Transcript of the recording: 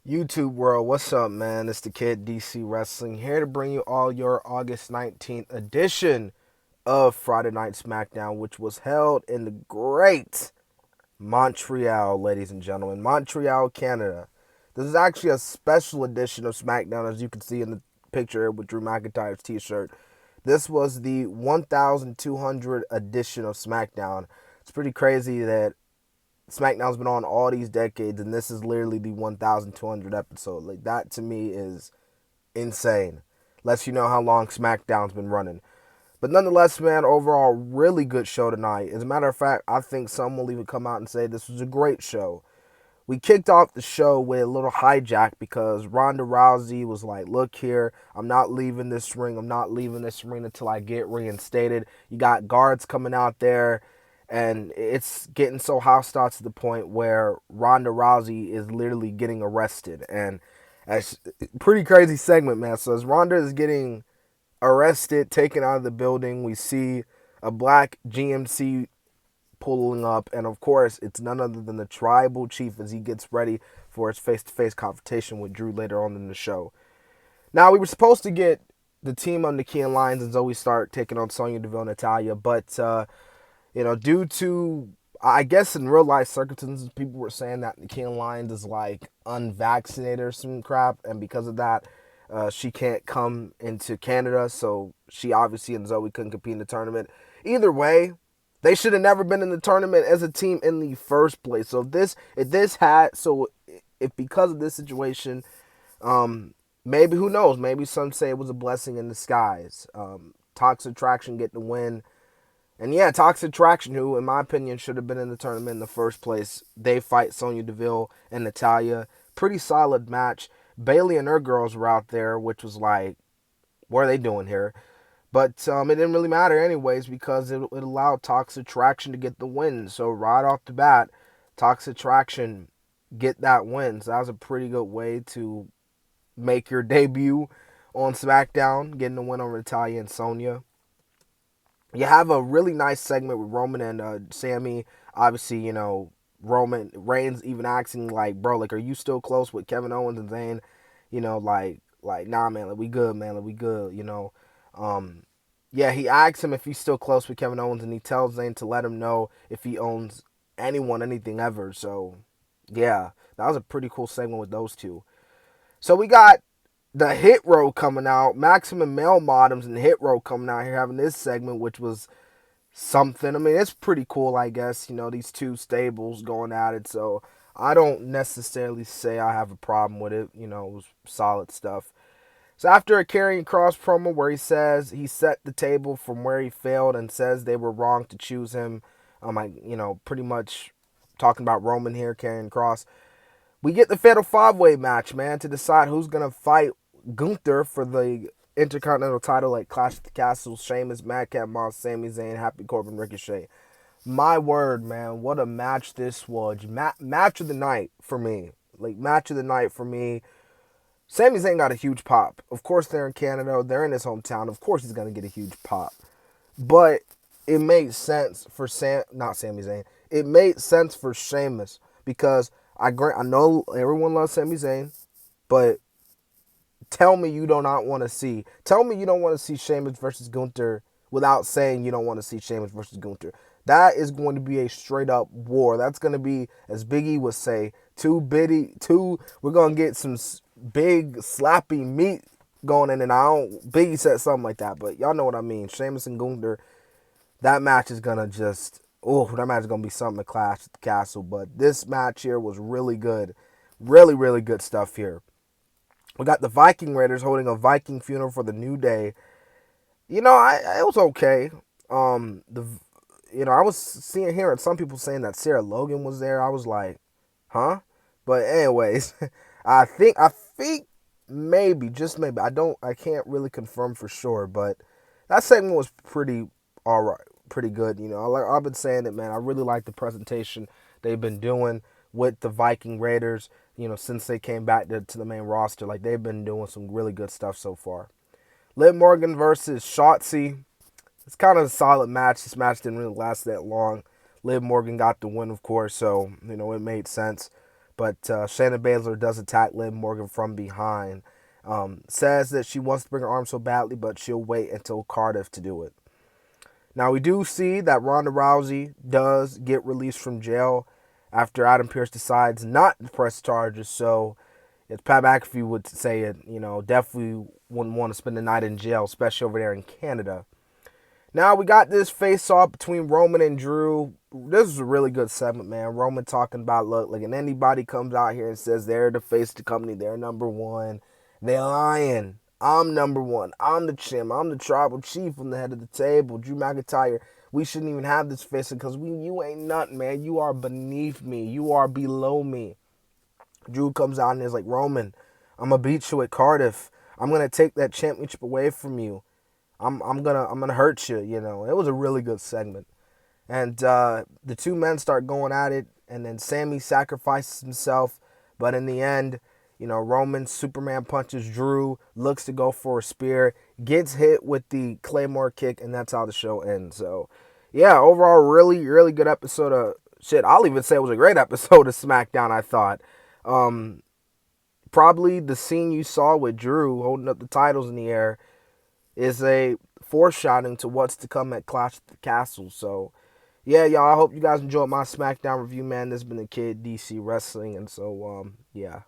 YouTube world, what's up, man? It's the kid DC Wrestling here to bring you all your August 19th edition of Friday Night Smackdown, which was held in the great Montreal, ladies and gentlemen. Montreal, Canada. This is actually a special edition of Smackdown, as you can see in the picture with Drew McIntyre's t shirt. This was the 1200 edition of Smackdown. It's pretty crazy that SmackDown's been on all these decades, and this is literally the 1,200 episode. Like, that to me is insane. Lets you know how long SmackDown's been running. But nonetheless, man, overall, really good show tonight. As a matter of fact, I think some will even come out and say this was a great show. We kicked off the show with a little hijack because Ronda Rousey was like, look here, I'm not leaving this ring. I'm not leaving this ring until I get reinstated. You got guards coming out there. And it's getting so hostile to the point where Ronda Rousey is literally getting arrested. And it's a pretty crazy segment, man. So as Ronda is getting arrested, taken out of the building, we see a black GMC pulling up. And of course, it's none other than the tribal chief as he gets ready for his face-to-face confrontation with Drew later on in the show. Now, we were supposed to get the team of Nikki and Lyons and Zoe Stark taking on Sonya Deville and Natalya, but due to, I guess in real life circumstances, people were saying that Nikki Lyons is like unvaccinated or some crap, and because of that, she can't come into Canada, so she obviously and Zoe couldn't compete in the tournament. Either way, they should have never been in the tournament as a team in the first place. So if because of this situation, maybe, who knows, maybe some say it was a blessing in disguise. Toxic Attraction get the win. And yeah, Toxic Attraction, who, in my opinion, should have been in the tournament in the first place. They fight Sonya Deville and Natalya. Pretty solid match. Bayley and her girls were out there, which was like, what are they doing here? But it didn't really matter anyways because it allowed Toxic Attraction to get the win. So right off the bat, Toxic Attraction get that win. So that was a pretty good way to make your debut on SmackDown, getting the win over Natalya and Sonya. You have a really nice segment with Roman and Sammy. Obviously, Roman Reigns even asking like, bro, like, are you still close with Kevin Owens and Zayn? Nah, man, like, we good, man, like, we good, Yeah, he asks him if he's still close with Kevin Owens, and he tells Zayn to let him know if he owns anyone, anything ever. So, yeah, that was a pretty cool segment with those two. So we got the Hit Row coming out, Maximum Male Bottoms and Hit Row coming out here having this segment, which was something. I mean, it's pretty cool, I guess, these two stables going at it. So I don't necessarily say I have a problem with it. It was solid stuff. So after a Karrion Kross promo where he says he set the table from where he failed and says they were wrong to choose him, pretty much talking about Roman here, Karrion Kross. We get the Fatal 5-Way match, man, to decide who's going to fight Gunther for the Intercontinental title at Clash at the Castle. Sheamus, Madcap Moss, Sami Zayn, Happy Corbin, Ricochet. My word, man, what a match this was. Match of the night for me. Match of the night for me. Sami Zayn got a huge pop. Of course, they're in Canada. They're in his hometown. Of course, he's going to get a huge pop. But it made sense for not Sami Zayn. It made sense for Sheamus because I know everyone loves Sami Zayn, but tell me you do not want to see. Tell me you don't want to see Sheamus versus Gunther without saying you don't want to see Sheamus versus Gunther. That is going to be a straight up war. That's going to be, as Biggie would say, we're going to get some big slappy meat going in. And Biggie said something like that, but y'all know what I mean. Sheamus and Gunther, that match is going to that match is going to be something to Clash at the Castle. But this match here was really good. Really, really good stuff here. We got the Viking Raiders holding a Viking funeral for the New Day. It was okay. I was hearing some people saying that Sarah Logan was there. I was like, huh? But anyways, I think maybe, just maybe. I can't really confirm for sure, but that segment was pretty all right, pretty good. I've been saying it, man. I really like the presentation they've been doing with the Viking Raiders, since they came back to the main roster. Like, they've been doing some really good stuff so far. Liv Morgan versus Shotzi. It's kind of a solid match. This match didn't really last that long. Liv Morgan got the win, of course, so, it made sense. But Shayna Baszler does attack Liv Morgan from behind. Says that she wants to bring her arm so badly, but she'll wait until Cardiff to do it. Now, we do see that Ronda Rousey does get released from jail after Adam Pearce decides not to press charges. So, as Pat McAfee would say it, definitely wouldn't want to spend the night in jail, especially over there in Canada. Now, we got this face-off between Roman and Drew. This is a really good segment, man. Roman talking about, look, like, and anybody comes out here and says they're the face of the company, they're number one, they're lying. I'm number one. I'm the champ. I'm the tribal chief. I'm the head of the table. Drew McIntyre. We shouldn't even have this face because you ain't nothing, man. You are beneath me. You are below me. Drew comes out and is like, Roman, I'm gonna beat you at Cardiff. I'm gonna take that championship away from you. I'm gonna hurt you. It was a really good segment, and the two men start going at it, and then Sammy sacrifices himself, but in the end, Roman Superman punches Drew, looks to go for a spear, gets hit with the Claymore kick, and that's how the show ends. So, yeah, overall, really, really good episode of shit. I'll even say it was a great episode of SmackDown, I thought. Probably the scene you saw with Drew holding up the titles in the air is a foreshadowing to what's to come at Clash at the Castle. So, yeah, y'all, I hope you guys enjoyed my SmackDown review, man. This has been the Kid DC Wrestling, and so, yeah.